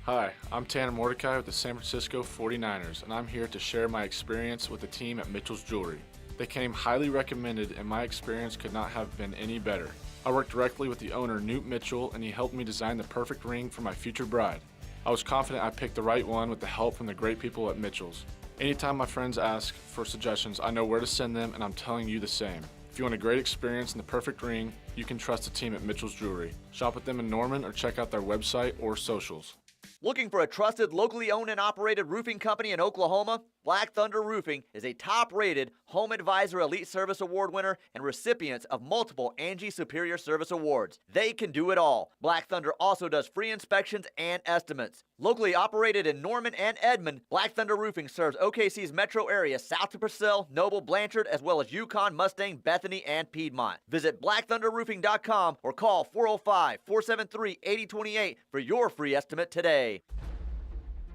Hi, I'm Tanner Mordecai with the San Francisco 49ers, and I'm here to share my experience with the team at Mitchell's Jewelry. They came highly recommended, and my experience could not have been any better. I worked directly with the owner, Newt Mitchell, and he helped me design the perfect ring for my future bride. I was confident I picked the right one with the help from the great people at Mitchell's. Anytime my friends ask for suggestions, I know where to send them, and I'm telling you the same. If you want a great experience and the perfect ring, you can trust the team at Mitchell's Jewelry. Shop with them in Norman or check out their website or socials. Looking for a trusted, locally owned and operated roofing company in Oklahoma? Black Thunder Roofing is a top-rated Home Advisor Elite Service Award winner and recipients of multiple Angie Superior Service Awards. They can do it all. Black Thunder also does free inspections and estimates. Locally operated in Norman and Edmond, Black Thunder Roofing serves OKC's metro area south of Purcell, Noble, Blanchard, as well as Yukon, Mustang, Bethany, and Piedmont. Visit blackthunderroofing.com or call 405-473-8028 for your free estimate today.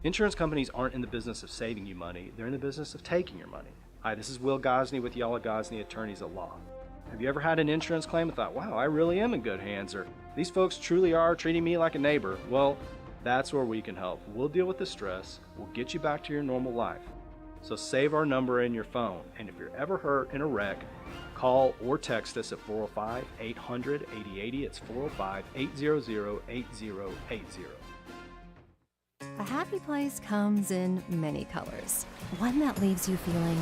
Insurance companies aren't in the business of saving you money, they're in the business of taking your money. Hi, this is Will Gosney with Yala Gosney Attorneys at Law. Have you ever had an insurance claim and thought, wow, I really am in good hands, or these folks truly are treating me like a neighbor? Well, that's where we can help. We'll deal with the stress, we'll get you back to your normal life. So save our number in your phone, and if you're ever hurt in a wreck, call or text us at 405-800-8080. It's 405-800-8080. A happy place comes in many colors. One that leaves you feeling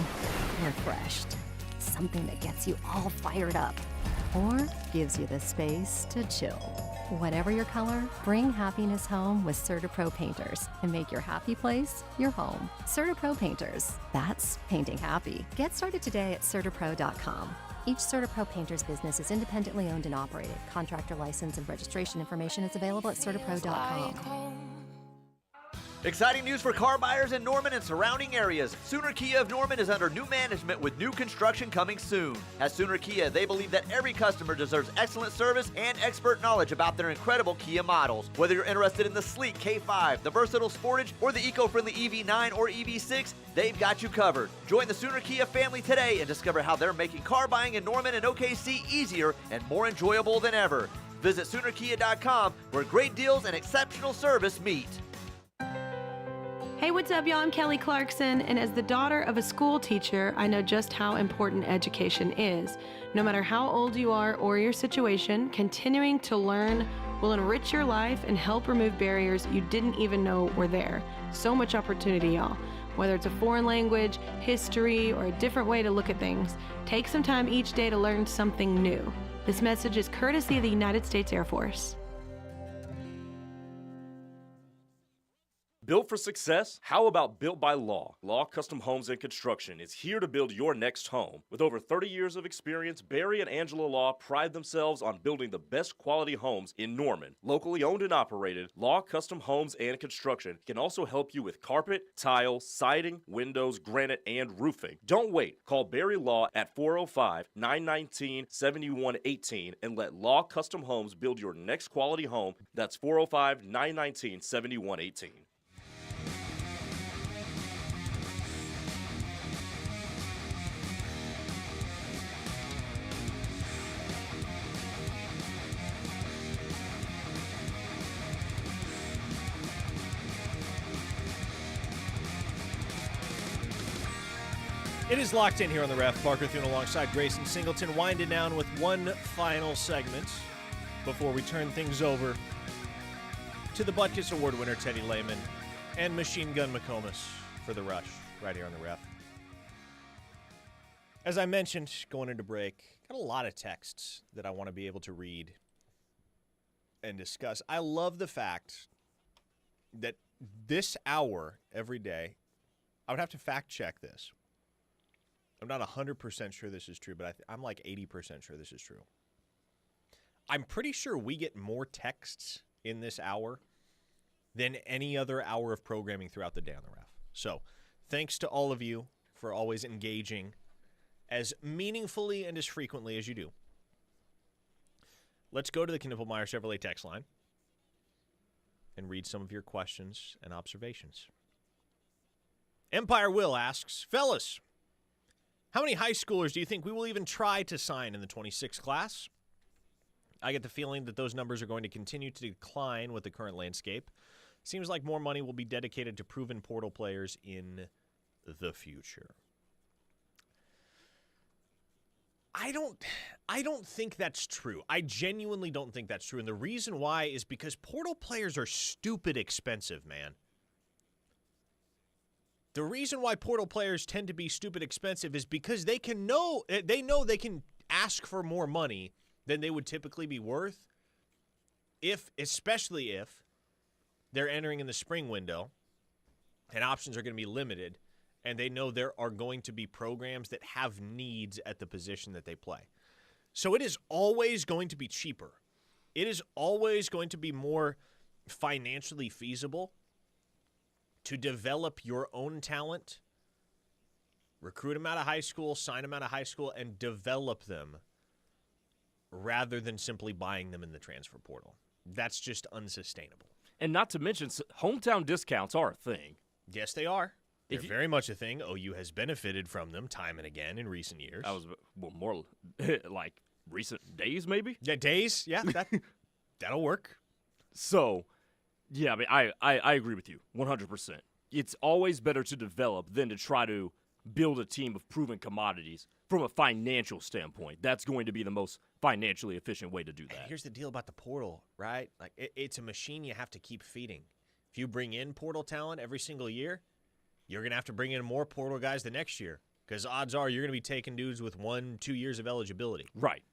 refreshed. Something that gets you all fired up. Or gives you the space to chill. Whatever your color, bring happiness home with CertaPro Painters and make your happy place your home. CertaPro Painters. That's painting happy. Get started today at CertaPro.com. Each CertaPro Painters business is independently owned and operated. Contractor license and registration information is available at CertaPro.com. Exciting news for car buyers in Norman and surrounding areas. Sooner Kia of Norman is under new management with new construction coming soon. At Sooner Kia, they believe that every customer deserves excellent service and expert knowledge about their incredible Kia models. Whether you're interested in the sleek K5, the versatile Sportage, or the eco-friendly EV9 or EV6, they've got you covered. Join the Sooner Kia family today and discover how they're making car buying in Norman and OKC easier and more enjoyable than ever. Visit SoonerKia.com, where great deals and exceptional service meet. Hey, what's up, y'all? I'm Kelly Clarkson, and as the daughter of a school teacher, I know just how important education is. No matter how old you are or your situation, continuing to learn will enrich your life and help remove barriers you didn't even know were there. So much opportunity, y'all. Whether it's a foreign language, history, or a different way to look at things, take some time each day to learn something new. This message is courtesy of the United States Air Force. Built for success? How about Built by Law? Law Custom Homes and Construction is here to build your next home. With over 30 years of experience, Barry and Angela Law pride themselves on building the best quality homes in Norman. Locally owned and operated, Law Custom Homes and Construction can also help you with carpet, tile, siding, windows, granite, and roofing. Don't wait. Call Barry Law at 405-919-7118 and let Law Custom Homes build your next quality home. That's 405-919-7118. It is locked in here on the Ref. Parker Thune alongside Grayson Singleton, winding down with one final segment before we turn things over to the Butkus Award winner Teddy Lehman and Machine Gun McComas for the Rush right here on the Ref. As I mentioned going into break, got a lot of texts that I want to be able to read and discuss. I love the fact that this hour every day, I would have to fact check this. I'm not 100% sure this is true, but I'm like 80% sure this is true. I'm pretty sure we get more texts in this hour than any other hour of programming throughout the day on the Ref. So thanks to all of you for always engaging as meaningfully and as frequently as you do. Let's go to the Knippelmeyer Chevrolet text line and read some of your questions and observations. Empire Will asks, fellas, how many high schoolers do you think we will even try to sign in the 26 class? I get the feeling that those numbers are going to continue to decline with the current landscape. Seems like more money will be dedicated to proven portal players in the future. I don't think that's true. I genuinely don't think that's true. And the reason why is because portal players are stupid expensive, man. The reason why portal players tend to be stupid expensive is because they know they can ask for more money than they would typically be worth, especially if they're entering in the spring window and options are going to be limited. And they know there are going to be programs that have needs at the position that they play. So it is always going to be cheaper. It is always going to be more financially feasible to develop your own talent, recruit them out of high school, sign them out of high school, and develop them rather than simply buying them in the transfer portal. That's just unsustainable. And not to mention, hometown discounts are a thing. Yes, they are. They're very much a thing. OU has benefited from them time and again in recent years. I was more like recent days, maybe? Yeah, days. Yeah, that'll work. So, yeah, I mean, I agree with you 100%. It's always better to develop than to try to build a team of proven commodities from a financial standpoint. That's going to be the most financially efficient way to do that. And here's the deal about the portal, right? Like it's a machine you have to keep feeding. If you bring in portal talent every single year, you're going to have to bring in more portal guys the next year because odds are you're going to be taking dudes with 1-2 years of eligibility. Right.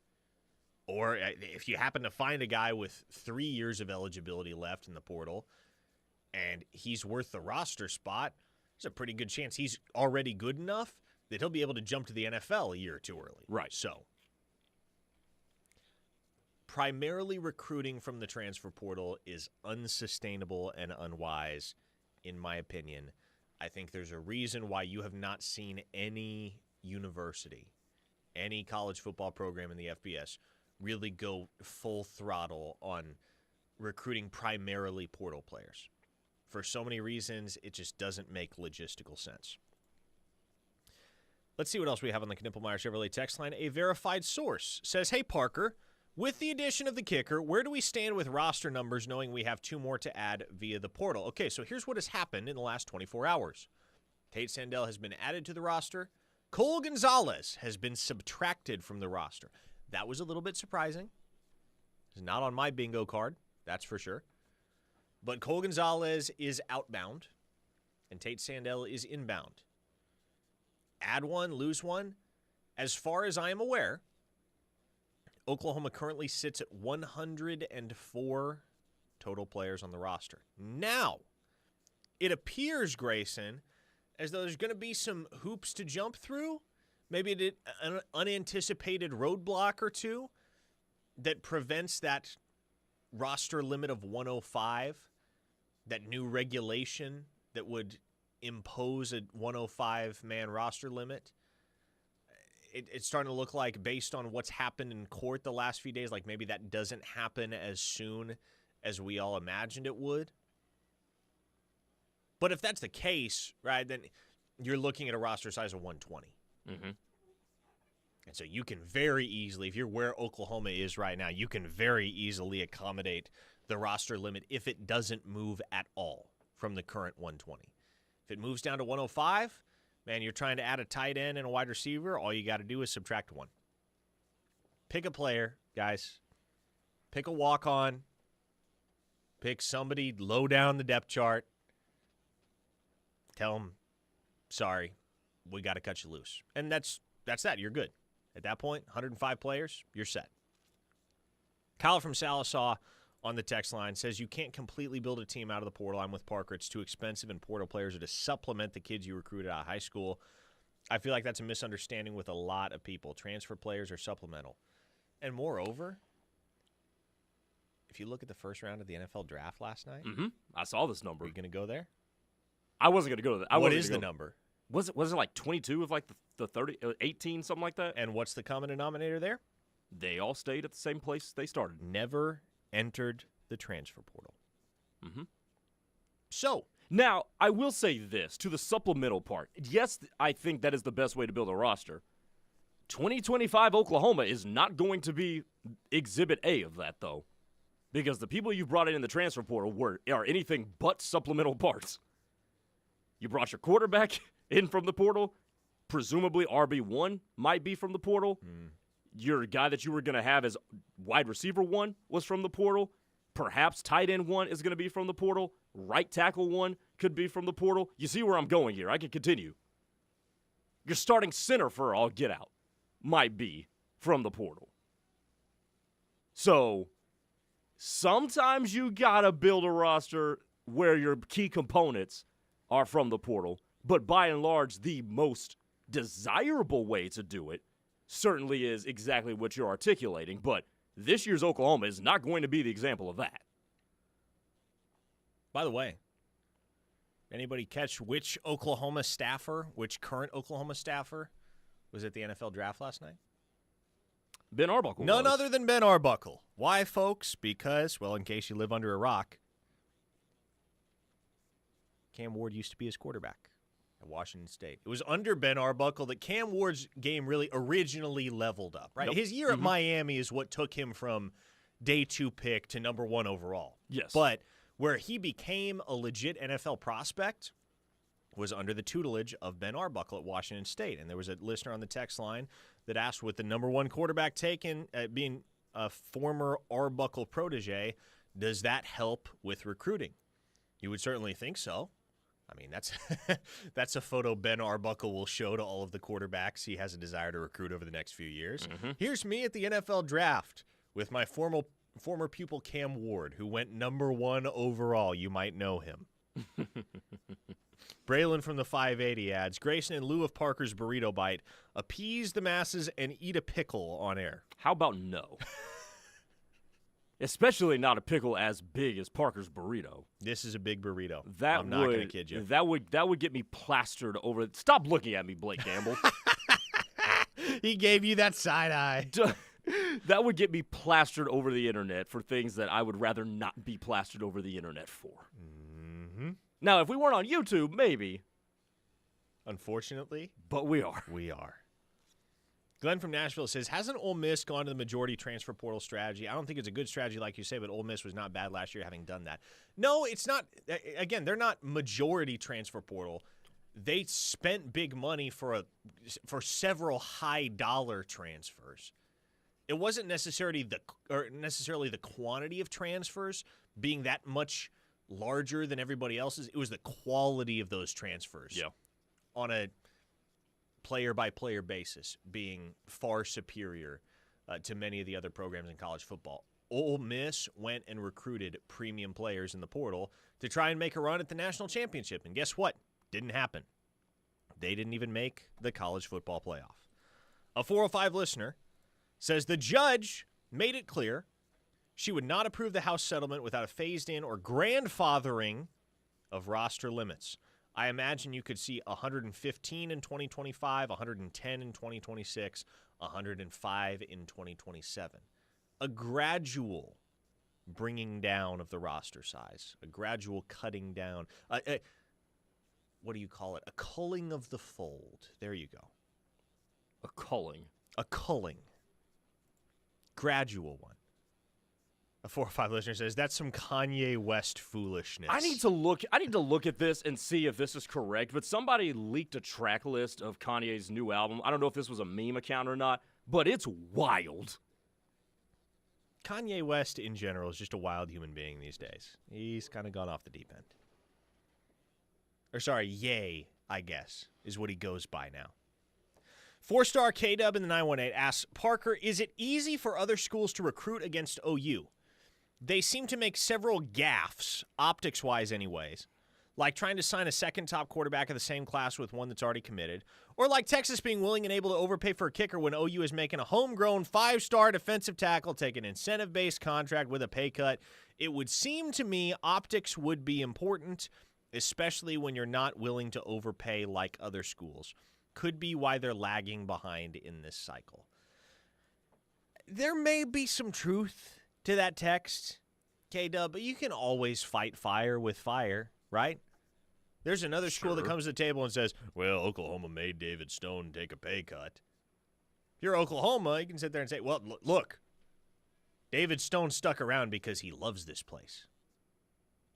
Or if you happen to find a guy with 3 years of eligibility left in the portal and he's worth the roster spot, there's a pretty good chance he's already good enough that he'll be able to jump to the NFL a year or two early. Right. So, primarily recruiting from the transfer portal is unsustainable and unwise, in my opinion. I think there's a reason why you have not seen any university, any college football program in the FBS really go full throttle on recruiting primarily portal players. For so many reasons, it just doesn't make logistical sense. Let's see what else we have on the Knippelmeyer Chevrolet text line. A verified source says, "Hey, Parker, with the addition of the kicker, where do we stand with roster numbers knowing we have 2 more to add via the portal?" Okay, so here's what has happened in the last 24 hours. Tate Sandell has been added to the roster. Cole Gonzalez has been subtracted from the roster. That was a little bit surprising. It's not on my bingo card, that's for sure. But Cole Gonzalez is outbound, and Tate Sandell is inbound. Add one, lose one. As far as I am aware, Oklahoma currently sits at 104 total players on the roster. Now, it appears, Grayson, as though there's going to be some hoops to jump through. Maybe an unanticipated roadblock or two that prevents that roster limit of 105, that new regulation that would impose a 105-man roster limit. It's starting to look like, based on what's happened in court the last few days, like maybe that doesn't happen as soon as we all imagined it would. But if that's the case, right, then you're looking at a roster size of 120. Mm-hmm. And so you can very easily, if you're where Oklahoma is right now, you can very easily accommodate the roster limit if it doesn't move at all from the current 120. If it moves down to 105, man, you're trying to add a tight end and a wide receiver, all you got to do is subtract 1. Pick a player, guys. Pick a walk-on. Pick somebody low down the depth chart. Tell them, sorry, we got to cut you loose. And that's that. You're good. At that point, 105 players, you're set. Kyle from Salisaw on the text line says, "You can't completely build a team out of the portal. I'm with Parker. It's too expensive, and portal players are to supplement the kids you recruited out of high school. I feel like that's a misunderstanding with a lot of people. Transfer players are supplemental. And moreover, if you look at the first round of the NFL draft last night, I saw this number. Are you going to go there? I wasn't going to go to that. What is the number? Was it like 22 of like the 30, 18, something like that? And what's the common denominator there? They all stayed at the same place they started. Never entered the transfer portal. Mm-hmm. So, now, I will say this, to the supplemental part. Yes, I think that is the best way to build a roster. 2025 Oklahoma is not going to be Exhibit A of that, though, because the people you brought in the transfer portal are anything but supplemental parts. You brought your quarterback in from the portal. Presumably RB1 might be from the portal. your guy that you were going to have as wide receiver 1 was from the portal. Perhaps tight end 1 is going to be from the portal. Right tackle 1 could be from the portal. You see where I'm going here. I can continue. Your starting center for all get out might be from the portal. So sometimes you got to build a roster where your key components are from the portal. But by and large, the most desirable way to do it certainly is exactly what you're articulating. But this year's Oklahoma is not going to be the example of that. By the way, anybody catch which current Oklahoma staffer was at the NFL draft last night? Ben Arbuckle. None other than Ben Arbuckle. Why, folks? Because, well, in case you live under a rock, Cam Ward used to be his quarterback at Washington State. It was under Ben Arbuckle that Cam Ward's game really originally leveled up, right? Yep. His year at Miami is what took him from day 2 pick to number 1 overall. Yes. But where he became a legit NFL prospect was under the tutelage of Ben Arbuckle at Washington State. And there was a listener on the text line that asked, with the number 1 quarterback taken, being a former Arbuckle protege, does that help with recruiting? You would certainly think so. I mean, that's a photo Ben Arbuckle will show to all of the quarterbacks he has a desire to recruit over the next few years. Mm-hmm. Here's me at the NFL draft with my former pupil Cam Ward, who went number 1 overall. You might know him. Braylon from the 580 adds, Grayson, in lieu of Parker's burrito bite, appease the masses and eat a pickle on air. How about no? Especially not a pickle as big as Parker's burrito. This is a big burrito. I'm not going to kid you. That would get me plastered over. Stop looking at me, Blake Gamble. He gave you that side eye. That would get me plastered over the internet for things that I would rather not be plastered over the internet for. Mm-hmm. Now, if we weren't on YouTube, maybe. Unfortunately. But we are. We are. Glenn from Nashville says, hasn't Ole Miss gone to the majority transfer portal strategy? I don't think it's a good strategy like you say, but Ole Miss was not bad last year having done that. No, it's not. Again, they're not majority transfer portal. They spent big money for several high-dollar transfers. It wasn't necessarily the quantity of transfers being that much larger than everybody else's. It was the quality of those transfers. Yeah. On a player-by-player basis being far superior to many of the other programs in college football. Ole Miss went and recruited premium players in the portal to try and make a run at the national championship. And guess what? Didn't happen. They didn't even make the college football playoff. A 405 listener says the judge made it clear she would not approve the House settlement without a phased-in or grandfathering of roster limits. I imagine you could see 115 in 2025, 110 in 2026, 105 in 2027. A gradual bringing down of the roster size, a gradual cutting down. What do you call it? A culling of the fold. There you go. A culling. A culling. Gradual one. A 405 listener says, that's some Kanye West foolishness. I need to look at this and see if this is correct, but somebody leaked a track list of Kanye's new album. I don't know if this was a meme account or not, but it's wild. Kanye West in general is just a wild human being these days. He's kind of gone off the deep end. Or sorry, Ye, I guess, is what he goes by now. 4-star K-Dub in the 918 asks, Parker, is it easy for other schools to recruit against OU? They seem to make several gaffes, optics-wise anyways, like trying to sign a second top quarterback of the same class with one that's already committed, or like Texas being willing and able to overpay for a kicker when OU is making a homegrown 5-star defensive tackle take an incentive-based contract with a pay cut. It would seem to me optics would be important, especially when you're not willing to overpay like other schools. Could be why they're lagging behind in this cycle. There may be some truth to that text, K-Dub, but you can always fight fire with fire, right? There's another school that comes to the table and says, well, Oklahoma made David Stone take a pay cut. If you're Oklahoma, you can sit there and say, well, look, David Stone stuck around because he loves this place,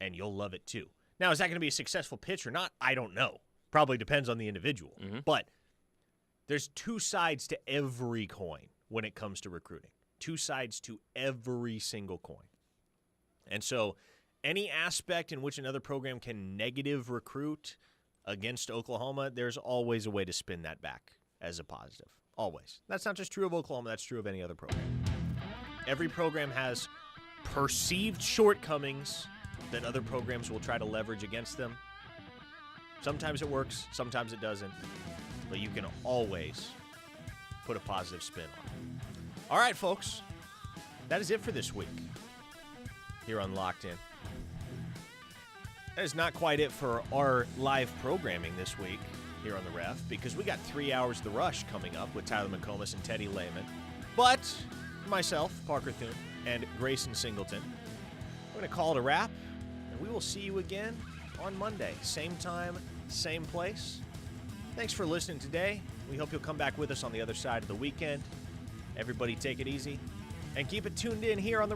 and you'll love it too. Now, is that going to be a successful pitch or not? I don't know. Probably depends on the individual. Mm-hmm. But there's two sides to every coin when it comes to recruiting. Two sides to every single coin. And so any aspect in which another program can negative recruit against Oklahoma, there's always a way to spin that back as a positive. Always. That's not just true of Oklahoma, that's true of any other program. Every program has perceived shortcomings that other programs will try to leverage against them. Sometimes it works, sometimes it doesn't, but you can always put a positive spin on it. All right, folks, that is it for this week here on Locked In. That is not quite it for our live programming this week here on The Ref, because we got 3 hours of The Rush coming up with Tyler McComas and Teddy Lehman. But myself, Parker Thune, and Grayson Singleton, we're going to call it a wrap, and we will see you again on Monday. Same time, same place. Thanks for listening today. We hope you'll come back with us on the other side of the weekend. Everybody take it easy and keep it tuned in here on The Ref.